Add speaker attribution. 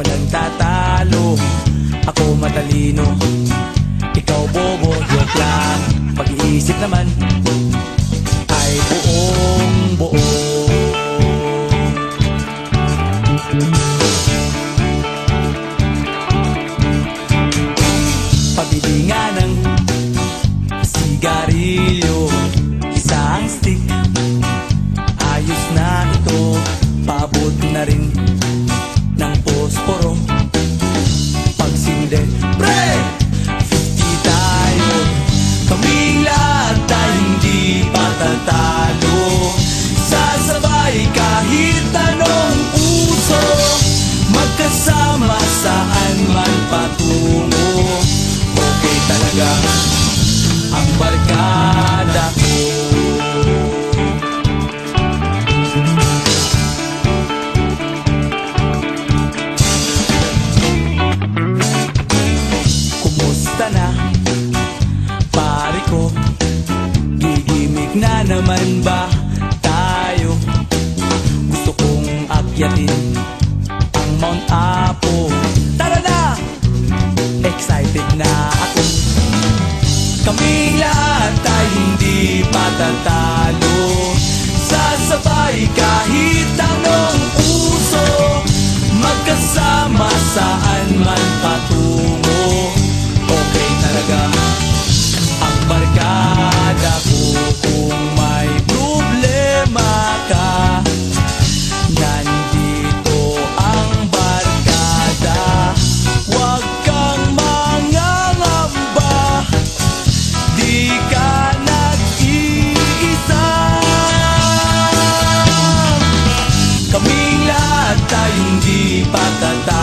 Speaker 1: Walang tatalo, ako matalino, ikaw bobo, joke lang. Pag-iisip naman ay buong buo. Pabili nga ng sigarilyo, isang stick, ayos na ito, paabot na rin ng posporo. Pagsinde, pre! 50 tayo, kaming lahat ay hindi patatalo. Sasabay kahit anong puso, magkasama saan man patungo. Okay talaga ang barkada ko. Na pare ko, gigimik na naman ba tayo? Gusto kong akyatin ang Mount Apo. Tara na! Excited na ako. Kaming lahat ay hindi patatalo. Sasabay kahit anong uso, magkasama saan man patungo. Okay talaga ang barkada ko. Kung may problema ka, nandito ang barkada. Huwag kang mangangamba, di ka nag-iisa. Kaming lahat ay hindi patatalo.